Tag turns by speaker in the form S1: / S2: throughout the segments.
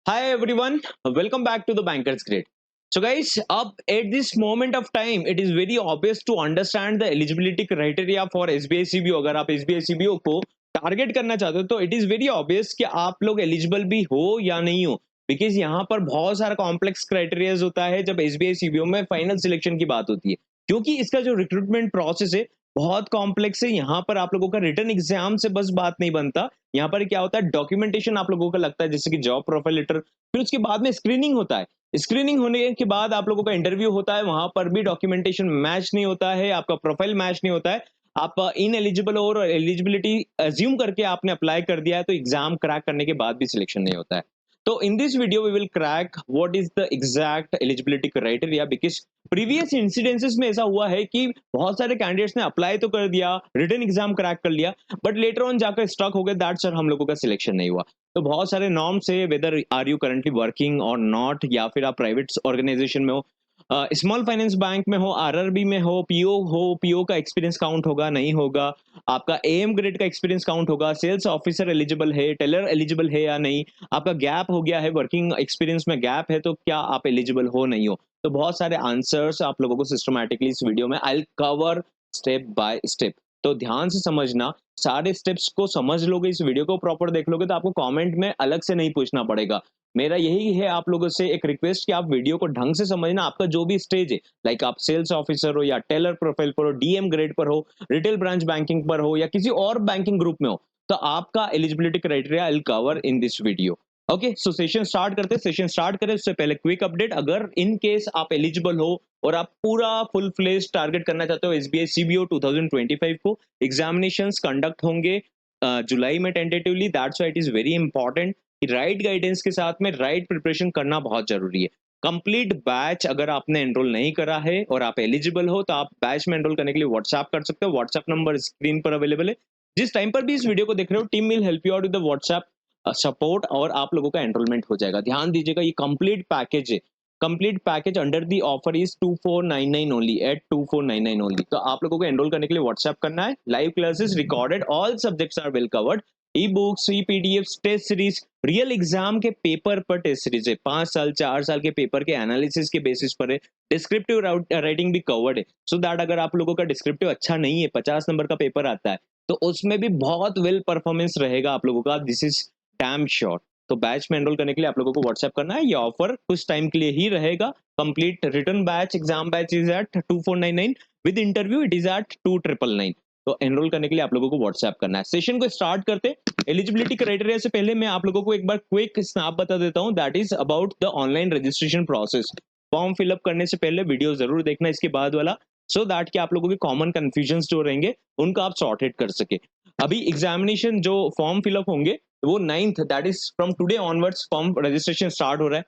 S1: Hi everyone, welcome back to the Banker's Grid. So guys, up at this moment of time, it is very obvious to understand the eligibility criteria for SBI CBO. अगर आप SBI CBO को target करना चाहते हो तो it is very obvious कि आप लोग एलिजिबल भी हो या नहीं हो, बिकॉज यहाँ पर बहुत सारा कॉम्प्लेक्स क्राइटेरियाज होता है जब SBI CBO में फाइनल सिलेक्शन की बात होती है, क्योंकि इसका जो रिक्रूटमेंट प्रोसेस है बहुत कॉम्प्लेक्स है। यहाँ पर आप लोगों का रिटर्न एग्जाम से बस बात नहीं बनता, यहाँ पर क्या होता है डॉक्यूमेंटेशन आप लोगों का लगता है, जैसे कि जॉब प्रोफाइल लेटर, फिर उसके बाद में स्क्रीनिंग होता है। स्क्रीनिंग होने के बाद आप लोगों का इंटरव्यू होता है, वहां पर भी डॉक्यूमेंटेशन मैच नहीं होता है, आपका प्रोफाइल मैच नहीं होता है, आप इन एलिजिबल और एलिजिबिलिटी अज्यूम करके आपने अप्लाई कर दिया है, तो एग्जाम क्रैक करने के बाद भी सिलेक्शन नहीं होता है। तो in this video we will crack what is the exact eligibility criteria, because previous incidences में ऐसा हुआ है कि बहुत सारे कैंडिडेट्स ने अप्लाई तो कर दिया, रिटन एग्जाम क्रैक कर लिया, बट लेटर ऑन जाकर स्टक हो गए, दैट सर हम लोगों का सिलेक्शन नहीं हुआ। तो बहुत सारे नॉर्म्स है, whether are you currently working और नॉट, या फिर आप प्राइवेट ऑर्गेनाइजेशन में हो, स्मॉल फाइनेंस बैंक में हो, आरआरबी में हो, पीओ का एक्सपीरियंस काउंट होगा नहीं होगा, आपका एएम ग्रेड का एक्सपीरियंस काउंट होगा, सेल्स ऑफिसर एलिजिबल है, टेलर एलिजिबल है या नहीं, आपका गैप हो गया है, वर्किंग एक्सपीरियंस में गैप है, तो क्या आप एलिजिबल हो नहीं हो। तो बहुत सारे आंसर्स आप लोगों को सिस्टमैटिकली इस वीडियो में I cover step by step. तो ध्यान से समझना, सारे स्टेप्स को समझ लोगे, इस वीडियो को प्रॉपर देख लोगे, तो आपको कमेंट में अलग से नहीं पूछना पड़ेगा। मेरा यही है आप लोगों से एक रिक्वेस्ट कि आप वीडियो को ढंग से समझना। आपका जो भी स्टेज है, लाइक आप सेल्स ऑफिसर हो या टेलर प्रोफाइल पर हो, डीएम ग्रेड पर हो, रिटेल ब्रांच बैंकिंग पर हो, या किसी और बैंकिंग ग्रुप में हो, तो आपका eligibility criteria I will cover in this video. Okay, so session start करते हैं। सेशन स्टार्ट करें उससे पहले क्विक अपडेट, अगर इन केस आप एलिजिबल हो और आप पूरा फुल फ्लेज टारगेट करना चाहते हो एसबीआई सीबीओ 2025 को, एग्जामिनेशंस कंडक्ट होंगे जुलाई में tentatively. That's why it is very important कि राइट गाइडेंस के साथ में राइट प्रिपरेशन करना बहुत जरूरी है। कंप्लीट बैच अगर आपने एनरोल नहीं करा है और आप एलिजिबल हो, तो आप बैच में एनरोल करने के लिए व्हाट्सएप कर सकते हो। व्हाट्सएप नंबर स्क्रीन पर अवेलेबल है। जिस टाइम पर भी इस वीडियो को देख रहे हो, team will help you out with the WhatsApp support, और आप लोगों का एनरोलमेंट हो जाएगा। ध्यान दीजिएगा, ये कंप्लीट पैकेज है। Complete package under the offer is 2499 only, at 2499 only. तो आप लोगों को एनरोल करने के लिए व्हाट्सएप करना है। Live classes recorded, all subjects are well covered, e books, e PDF, test series, real exam के पेपर पर टेस्ट सीरीज है, 5 साल 4 साल के पेपर के एनालिसिस के बेसिस पर है। डिस्क्रिप्टिव राइटिंग भी कवर्ड है, सो दैट अगर आप लोगों का डिस्क्रिप्टिव अच्छा नहीं है, 50 नंबर का पेपर आता है, तो उसमें भी बहुत वेल परफॉर्मेंस रहेगा आप लोगों का, दिस इज डैम श्योर। तो बैच में एनरोल करने के लिए आप लोगों को व्हाट्सएप करना है। ये ऑफर कुछ टाइम के लिए ही रहेगा। Complete return batch, exam batch is at 2499, with interview it is at 2999। तो एनरोल करने के लिए आप लोगों को व्हाट्सएप करना है। सेशन को स्टार्ट करते। एलिजिबिलिटी क्राइटेरिया से पहले मैं आप लोगों को एक बार क्विक स्नैप बता देता हूँ, that is about the online registration process. Form fill up करने से पहले वीडियो जरूर देखना इसके बाद वाला, सो दैट कि आप लोगों के कॉमन कंफ्यूजन जो रहेंगे उनको आप सॉर्टेड कर सके। अभी एग्जामिनेशन जो फॉर्म फिलअप होंगे वो 9th, that is from today onwards form registration start हो रहा है,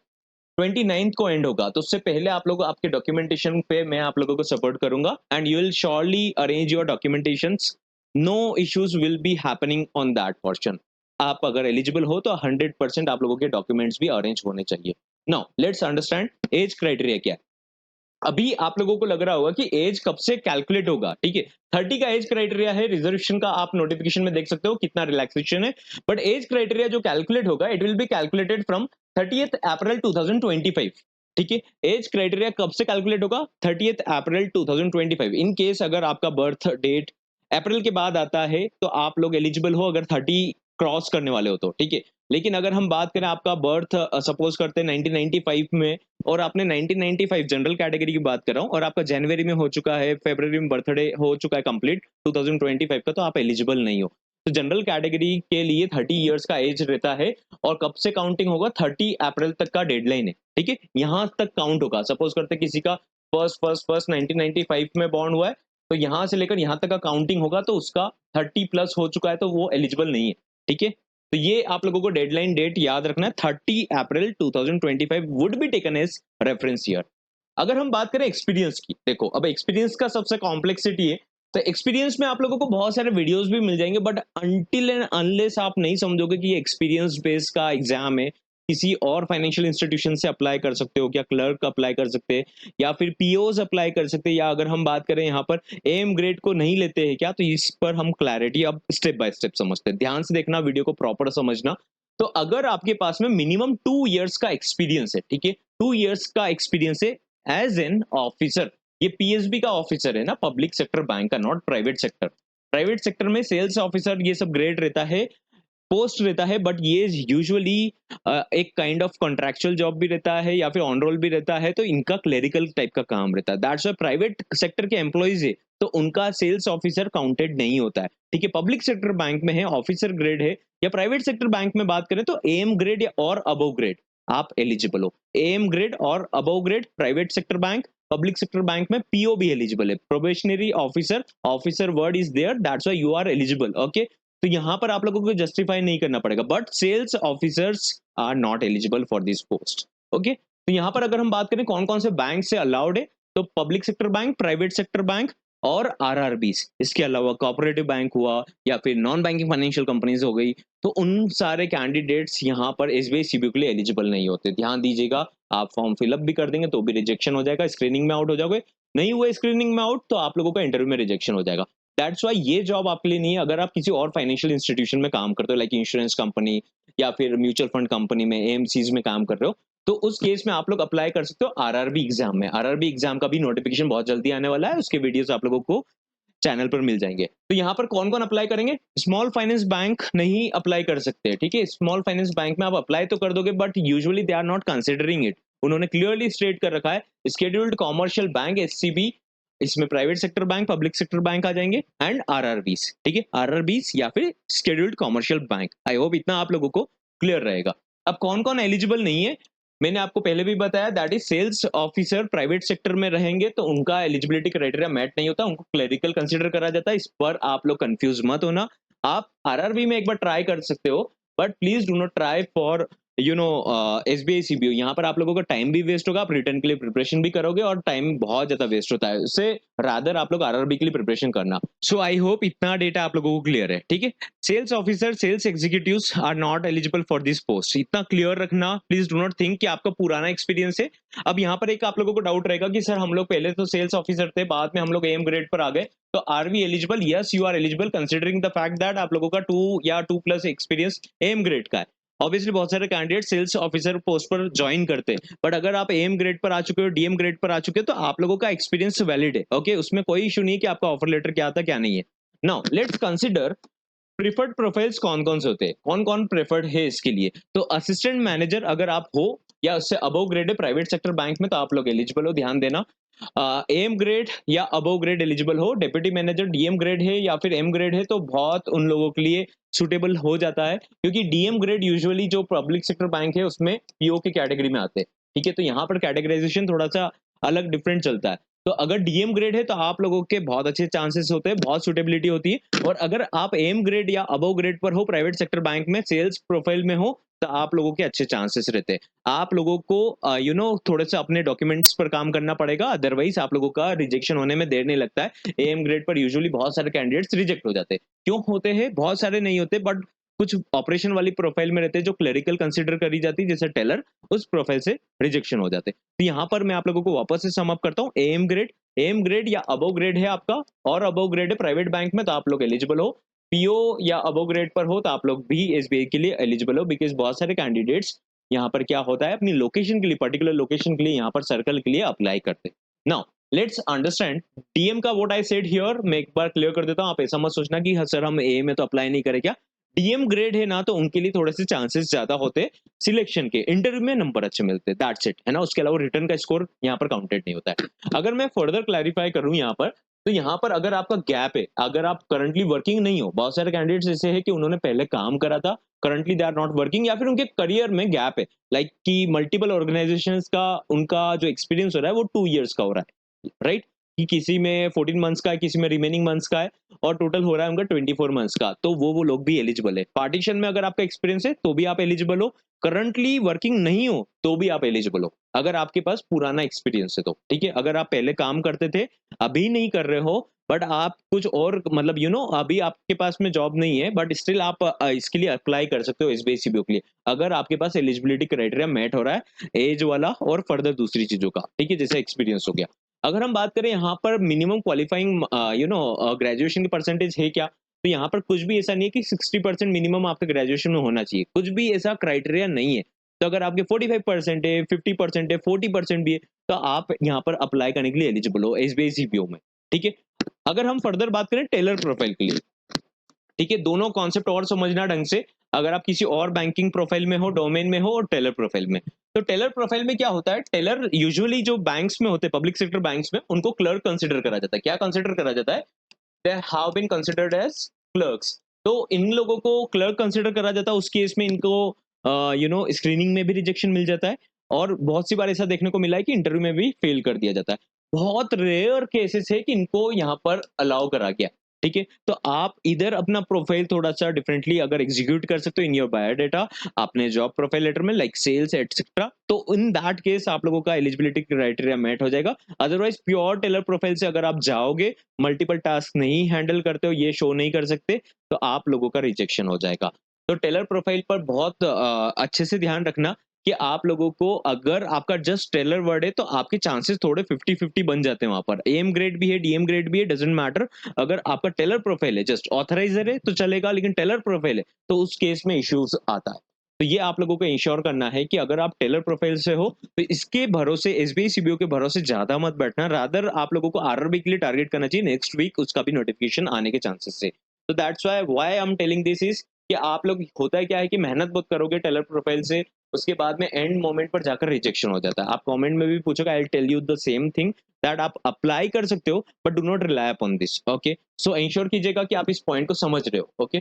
S1: 29th को एंड होगा। तो उससे पहले आप लोग आपके डॉक्यूमेंटेशन पे मैं आप लोगों को सपोर्ट करूंगा, and you will surely arrange your documentations. No issues will be happening on that portion. आप अगर एलिजिबल हो तो 100% आप लोगों के डॉक्यूमेंट्स भी अरेंज होने चाहिए। Now let's understand age criteria क्या है। अभी आप लोगों को लग रहा होगा कि एज कब से कैलकुलेट होगा, ठीक है। 30 का एज क्राइटेरिया है, रिजर्वेशन का आप नोटिफिकेशन में देख सकते हो कितना रिलैक्सेशन है, बट एज क्राइटेरिया जो कैलकुलेट होगा it will be calculated from 30th अप्रैल 2025। ठीक है, एज क्राइटेरिया कब से कैलकुलेट होगा, 30th अप्रैल 2025। इन केस अगर आपका बर्थ डेट अप्रैल के बाद आता है तो आप लोग एलिजिबल हो, अगर 30 क्रॉस करने वाले हो तो, ठीक है। लेकिन अगर हम बात करें आपका बर्थ सपोज करते हैं 1995 में, और आपने 1995 जनरल कैटेगरी की बात कर रहा हूं, और आपका जनवरी में हो चुका है, फरवरी में बर्थडे हो चुका है कंप्लीट 2025 का, तो आप एलिजिबल नहीं हो। तो जनरल कैटेगरी के लिए 30 इयर्स का एज रहता है, और कब से काउंटिंग होगा, 30 अप्रैल तक का डेडलाइन है, ठीक है। यहां तक काउंट होगा। सपोज करते हैं किसी का फर्स्ट फर्स्ट फर्स्ट 1995 में बॉर्न हुआ है, तो यहां से लेकर यहां तक का काउंटिंग होगा, तो उसका 30 प्लस हो चुका है, तो वो एलिजिबल नहीं है, ठीक है। तो ये आप लोगों को डेडलाइन डेट याद रखना है, 30 April 2025 would be taken as reference year. अगर हम बात करें एक्सपीरियंस की, देखो अब एक्सपीरियंस का सबसे कॉम्प्लेक्सिटी है। तो एक्सपीरियंस में आप लोगों को बहुत सारे वीडियोस भी मिल जाएंगे, बट अनटिल एंड अनलेस आप नहीं समझोगे कि ये एक्सपीरियंस बेस का एग्जाम है, किसी और फाइनेंशियल इंस्टीट्यूशन से अप्लाई कर सकते हो क्या, क्लर्क अप्लाई कर सकते हैं, या फिर पीओज अप्लाई कर सकते हैं, या अगर हम बात करें यहाँ पर एम ग्रेड को नहीं लेते हैं क्या, तो इस पर हम क्लैरिटी अब स्टेप बाय स्टेप समझते हैं। ध्यान से देखना, वीडियो को प्रॉपर समझना। तो अगर आपके पास में मिनिमम 2 इयर्स का एक्सपीरियंस है, ठीक है, 2 इयर्स का एक्सपीरियंस है एज एन ऑफिसर, ये पीएसबी का ऑफिसर है ना, पब्लिक सेक्टर बैंक का, not private sector. Private sector में सेल्स ऑफिसर ये सब ग्रेड रहता है, पोस्ट रहता है, बट ये यूजुअली एक काइंड ऑफ कॉन्ट्रैक्चुअल जॉब भी रहता है या फिर ऑन रोल भी रहता है, तो इनका क्लेरिकल टाइप का काम रहता है। दैट्स व्हाई प्राइवेट सेक्टर के एम्प्लॉइज है तो उनका सेल्स ऑफिसर काउंटेड नहीं होता है, ठीक है। पब्लिक सेक्टर बैंक में है, ऑफिसर ग्रेड है, या प्राइवेट सेक्टर बैंक में बात करें तो एम ग्रेड या और अबव ग्रेड आप एलिजिबल हो। एम ग्रेड और above grade private sector bank, public sector bank में पीओ भी एलिजिबल है, probationary officer, officer word is there, that's why you are eligible, okay. तो यहाँ पर आप लोगों को जस्टिफाई नहीं करना पड़ेगा, but sales officers are not eligible for this post, okay. तो यहाँ पर अगर हम बात करें कौन कौन से बैंक से अलाउड है, तो public sector bank, private sector bank और आरआरबीस, इसके अलावा कोऑपरेटिव बैंक हुआ या फिर नॉन बैंकिंग फाइनेंशियल कंपनीज हो गई, तो उन सारे कैंडिडेट्स यहाँ पर एसबीआई सीबीओ के लिए एलिजिबल नहीं होते। ध्यान दीजिएगा, आप फॉर्म फिलअप भी कर देंगे तो भी रिजेक्शन हो जाएगा, स्क्रीनिंग में आउट हो जाओगे, नहीं हुए स्क्रीनिंग में आउट तो आप लोगों का इंटरव्यू में रिजेक्शन हो जाएगा। दैट्स वाई ये जॉब आपके लिए नहीं है। अगर आप किसी और फाइनेंशियल इंस्टीट्यूशन में काम करते हो, लाइक इंश्योरेंस कंपनी या फिर म्यूचुअल फंड कंपनी में, एएमसीज में काम कर रहे हो, तो उस केस में आप लोग अप्लाई कर सकते हो आरआरबी एग्जाम में। आरआरबी एग्जाम का भी नोटिफिकेशन बहुत जल्दी आने वाला है, उसके वीडियोस आप लोगों को चैनल पर मिल जाएंगे। तो यहाँ पर कौन कौन अप्लाई करेंगे, स्मॉल फाइनेंस बैंक नहीं अप्लाई कर सकते, ठीक है। स्मॉल फाइनेंस बैंक में आप अप्लाई तो कर दोगे, but usually they are not considering it. उन्होंने क्लियरली स्टेट कर रखा है, स्केड्यूल्ड कॉमर्शियल बैंक एससीबी, इसमें private sector bank, public sector bank आ जाएंगे, एंड आरआरबीस, ठीक है, आरआरबीस या फिर scheduled commercial bank. I hope इतना आप लोगों को क्लियर रहेगा। अब कौन कौन एलिजिबल नहीं है, मैंने आपको पहले भी बताया, that is sales officer private sector में रहेंगे तो उनका एलिजिबिलिटी क्राइटेरिया मैट नहीं होता, उनको क्लरिकल कंसीडर करा जाता है। इस पर आप लोग कंफ्यूज मत होना, आप आरआरबी में एक बार ट्राई कर सकते हो, but please do not try for SBI CBO. यहाँ पर आप लोगों का टाइम भी वेस्ट होगा, आप रिटर्न के लिए प्रिपरेशन भी करोगे और टाइम बहुत ज्यादा वेस्ट होता है, उससे रादर आप लोग आरआरबी के लिए प्रिपरेशन करना। सो आई होप इतना डेटा आप लोगों को क्लियर है, ठीक है। Sales officer, sales executives are not eligible for this post, इतना क्लियर रखना। प्लीज डू नॉट थिंक कि आपका पुराना एक्सपीरियंस है। अब यहाँ पर एक आप लोगों को डाउट रहेगा कि सर हम लोग पहले तो सेल्स ऑफिसर थे, बाद में हम लोग एम ग्रेड पर आ गए, तो are we eligible? Yes, you are eligible considering the fact that आप लोगों का 2 या 2+ एक्सपीरियंस एम ग्रेड का है। ऑब्वियसली बहुत सारे कैंडिडेट सेल्स ऑफिसर पोस्ट पर ज्वाइन करते हैं, बट अगर आप एम ग्रेड पर आ चुके हो, डीएम ग्रेड पर आ चुके हो, तो आप लोगों का एक्सपीरियंस वैलिड है, ओके। उसमें कोई इशू नहीं है कि आपका ऑफर लेटर क्या था क्या नहीं है। Now let's consider preferred profiles कौन कौन से होते हैं, कौन कौन प्रेफर्ड है इसके लिए। तो असिस्टेंट मैनेजर अगर आप हो या उससे अबव ग्रेड है प्राइवेट सेक्टर बैंक में, तो आप लोग एलिजिबल हो, ध्यान देना। एम ग्रेड या अबव ग्रेड एलिजिबल हो। डेप्यूटी मैनेजर डीएम ग्रेड है या फिर एम ग्रेड है तो बहुत उन लोगों के लिए सुटेबल हो जाता है, क्योंकि डीएम ग्रेड यूजुअली जो पब्लिक सेक्टर बैंक है उसमें पीओ के कैटेगरी में आते हैं, ठीक है। तो यहाँ पर कैटेगराइजेशन थोड़ा सा अलग डिफरेंट चलता है। तो अगर डीएम ग्रेड है तो आप लोगों के बहुत अच्छे चांसेस होते हैं, बहुत सुटेबिलिटी होती है। और अगर आप एम ग्रेड या अबव ग्रेड पर हो, प्राइवेट सेक्टर बैंक में सेल्स प्रोफाइल में हो, तो आप लोगों के अच्छे चांसेस रहते हैं। आप लोगों को थोड़े से अपने डॉक्यूमेंट्स पर काम करना पड़ेगा, अदरवाइज आप लोगों का रिजेक्शन होने में देर नहीं लगता है। एम ग्रेड पर यूजुअली बहुत सारे कैंडिडेट्स रिजेक्ट हो जाते हैं। क्यों होते हैं? बहुत सारे नहीं होते, बट कुछ ऑपरेशन वाली प्रोफाइल में रहते हैं जो क्लरिकल कंसिडर करी जाती है, जैसे टेलर, उस प्रोफाइल से रिजेक्शन हो जाते हैं। तो यहाँ पर मैं आप लोगों को वापस से सम अप करता हूँ। एम ग्रेड या अबव ग्रेड है आपका, और अबव ग्रेड है प्राइवेट बैंक में, तो आप लोग एलिजिबल हो। पीओ या अबव ग्रेड पर हो तो आप लोग भी एसबीआई के लिए एलिजिबल हो, बिकॉज बहुत सारे कैंडिडेट्स यहाँ पर क्या होता है, अपनी लोकेशन के लिए, पर्टिकुलर लोकेशन के लिए यहाँ पर सर्कल के लिए अप्लाई करते। नाउ लेट्स अंडरस्टैंड डीएम का व्हाट आई सेड हियर। मैं एक बार क्लियर कर देता हूँ, आप ऐसा मत सोचना कि हाँ सर हम ए में तो अप्लाई नहीं करें क्या। डीएम ग्रेड है ना, तो उनके लिए थोड़े से चांसेस ज्यादा होते सिलेक्शन के, इंटरव्यू में नंबर अच्छे मिलते, दैट्स इट, है ना। उसके अलावा रिटर्न का स्कोर यहाँ पर काउंटेड नहीं होता है। अगर मैं फर्दर क्लैरिफाई करूँ यहाँ पर, तो यहाँ पर अगर आपका गैप है, अगर आप करंटली वर्किंग नहीं हो, बहुत सारे कैंडिडेट्स ऐसे हैं कि उन्होंने पहले काम करा था, currently they are not working, या फिर उनके करियर में गैप है, लाइक कि मल्टीपल ऑर्गेनाइजेशंस का उनका जो एक्सपीरियंस हो रहा है वो 2 इयर्स का हो रहा है, राइट, कि किसी में 14 मंथ्स का है, किसी में रिमेनिंग मंथ्स का है, और टोटल हो रहा है उनका 24 मंथ्स का, तो वो लोग भी एलिजिबल है। पार्टीशन में अगर आपका एक्सपीरियंस है तो भी आप एलिजिबल हो, करंटली वर्किंग नहीं हो तो भी आप एलिजिबल हो, अगर आपके पास पुराना एक्सपीरियंस है तो, ठीक है। अगर आप पहले काम करते थे, अभी नहीं कर रहे हो, बट आप कुछ और मतलब अभी आपके पास में जॉब नहीं है, बट स्टिल आप इसके लिए अप्लाई कर सकते हो एसबीआई सीबीओ के लिए, अगर आपके पास एलिजिबिलिटी क्राइटेरिया मैट हो रहा है, एज वाला और फर्दर दूसरी चीजों का, ठीक है, जैसे एक्सपीरियंस हो गया। अगर हम बात करें यहाँ पर मिनिमम क्वालिफाइंग ग्रेजुएशन की परसेंटेज है क्या, तो यहाँ पर कुछ भी ऐसा नहीं है कि 60% मिनिमम आपके ग्रेजुएशन में होना चाहिए, कुछ भी ऐसा क्राइटेरिया नहीं है। तो अगर आपके 45% है, 50% है, 40% भी है, तो आप यहाँ पर अप्लाई करने के लिए एलिजिबल हो एसबीआई सीपीओ में, ठीक है। अगर हम फर्दर बात करें टेलर प्रोफाइल के लिए, ठीक है, दोनों कॉन्सेप्ट और समझना ढंग से। अगर आप किसी और बैंकिंग प्रोफाइल में हो, डोमेन में हो, और टेलर प्रोफाइल में, तो टेलर प्रोफाइल में क्या होता है, टेलर यूजुअली जो बैंक्स में होते हैं, पब्लिक सेक्टर बैंक्स में, उनको क्लर्क कंसिडर करा जाता है। क्या कंसिडर करा जाता है? They have been considered as clerks. तो इन लोगों को क्लर्क कंसिडर करा जाता है, उस केस में इनको स्क्रीनिंग में भी रिजेक्शन मिल जाता है, और बहुत सी बार ऐसा देखने को मिला है कि इंटरव्यू में भी फेल कर दिया जाता है। बहुत रेयर केसेस है कि इनको यहाँ पर अलाउ करा गया, ठीक है। तो आप इधर अपना प्रोफाइल थोड़ा सा डिफरेंटली अगर एग्जीक्यूट कर सकते हो इन योर बायोडाटा, अपने जॉब प्रोफाइल लेटर में, लाइक सेल्स एटसेट्रा, तो इन दैट केस आप लोगों का एलिजिबिलिटी क्राइटेरिया मेट हो जाएगा। अदरवाइज प्योर टेलर प्रोफाइल से अगर आप जाओगे, मल्टीपल टास्क नहीं हैंडल करते हो, ये शो नहीं कर सकते, तो आप लोगों का रिजेक्शन हो जाएगा। तो टेलर प्रोफाइल पर बहुत अच्छे से ध्यान रखना कि आप लोगों को, अगर आपका जस्ट टेलर वर्ड है, तो आपके चांसेस थोड़े 50-50 बन जाते हैं वहां पर। एम ग्रेड भी है, डीएम ग्रेड भी है, डजेंट मैटर। अगर आपका टेलर प्रोफाइल है, जस्ट ऑथराइजर है तो चलेगा, लेकिन टेलर प्रोफाइल है तो उस केस में इश्यूज आता है। तो ये आप लोगों को इंश्योर करना है कि अगर आप टेलर प्रोफाइल से हो, तो इसके भरोसे, एसबीआई सीबीओ के भरोसे ज्यादा मत बैठना, रादर आप लोगों को आरआरबी के लिए टारगेट करना चाहिए, नेक्स्ट वीक उसका भी नोटिफिकेशन आने के चांसेस है। तो that's why I am telling this is कि आप लोग, होता है क्या है कि मेहनत बहुत करोगे टेलर प्रोफाइल से, उसके बाद में एंड मोमेंट पर जाकर रिजेक्शन हो जाता है। आप कमेंट में भी पूछोगे, I will tell you the same thing, that आप अप्लाई कर सकते हो but do not rely upon this, okay. So ensure कीजिएगा कि आप इस पॉइंट को समझ रहे हो, ओके।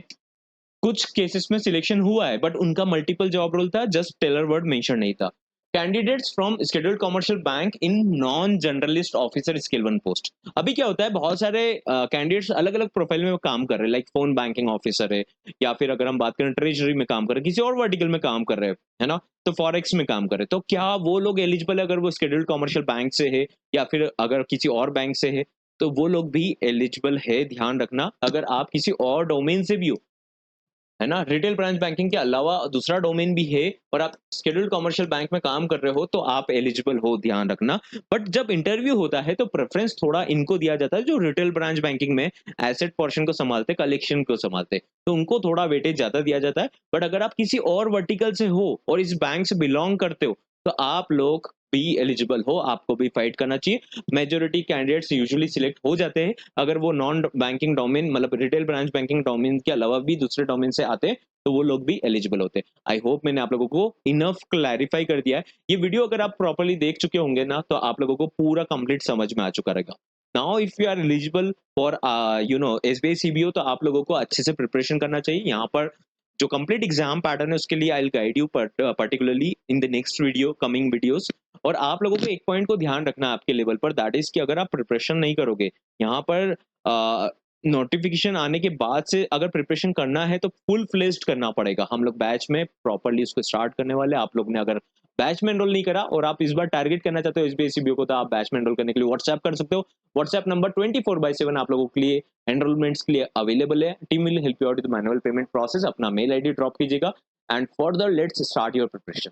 S1: कुछ केसेस में सिलेक्शन हुआ है बट उनका मल्टीपल जॉब रोल था, जस्ट टेलर वर्ड मेंशन नहीं था। Candidates from scheduled commercial bank in non generalist officer scale 1 post. अभी क्या होता है, बहुत सारे कैंडिडेट्स अलग अलग प्रोफाइल में काम कर रहे हैं, लाइक फोन बैंकिंग ऑफिसर है, या फिर अगर हम बात करें ट्रेजरी में काम कर रहे हैं, किसी और वर्टिकल में काम कर रहे हैं, है ना, तो फॉरेक्स में काम कर रहे हैं, तो क्या वो लोग एलिजिबल है अगर वो शेड्यूल्ड कमर्शियल बैंक से है, या फिर अगर किसी और बैंक से है, तो वो लोग भी एलिजिबल है। ध्यान रखना, अगर आप किसी और डोमेन से भी हो, है ना, रिटेल ब्रांच बैंकिंग के अलावा दूसरा डोमेन भी है, और आप शेड्यूल्ड कमर्शियल बैंक में काम कर रहे हो, तो आप एलिजिबल हो, ध्यान रखना। बट जब इंटरव्यू होता है तो प्रेफरेंस थोड़ा इनको दिया जाता है जो रिटेल ब्रांच बैंकिंग में एसेट पोर्शन को संभालते, कलेक्शन को संभालते, तो उनको थोड़ा वेटेज ज्यादा दिया जाता है। बट अगर आप किसी और वर्टिकल से हो और इस बैंक से बिलोंग करते हो, तो आप लोग भी एलिजिबल हो, आपको भी फाइट करना चाहिए। मेजोरिटी कैंडिडेट्स यूजुअली सिलेक्ट हो जाते हैं अगर वो नॉन बैंकिंग डोमेन, मतलब रिटेल ब्रांच बैंकिंग डोमेन के अलावा भी दूसरे डोमेन से आते हैं, तो वो लोग भी एलिजिबल होते हैं। आई होप मैंने आप लोगों को इनफ क्लैरिफाई कर दिया है। ये वीडियो अगर आप प्रॉपर्ली देख चुके होंगे ना, तो आप लोगों को पूरा कंप्लीट समझ में आ चुका रहेगा। Now if you are eligible for SBI CBO, तो आप लोगों को अच्छे से प्रिपरेशन करना चाहिए। यहाँ पर जो कंप्लीट एग्जाम पैटर्न है उसके लिए I will guide you particularly in the next video, coming videos. और आप लोगों को एक पॉइंट को ध्यान रखना है आपके लेवल पर, दैट इज कि अगर आप प्रिपरेशन नहीं करोगे, यहाँ पर नोटिफिकेशन आने के बाद से अगर प्रिपरेशन करना है तो फुल फ्लेज्ड करना पड़ेगा। हम लोग बैच में प्रॉपर्ली उसको स्टार्ट करने वाले हैं। आप लोग ने अगर बैच में एनरोल नहीं करा और आप इस बार टारगेट करना चाहते हो एसबीआई सीबीओ को, तो आप बैच में एनरोल करने के लिए व्हाट्सएप कर सकते हो। व्हाट्सएप नंबर 24/7 आप लोगों के लिए एनरोलमेंट्स के लिए अवेलेबल है। Team will help you out with manual payment process. अपना मेल आईडी ड्रॉप कीजिएगा and further let's start your preparation.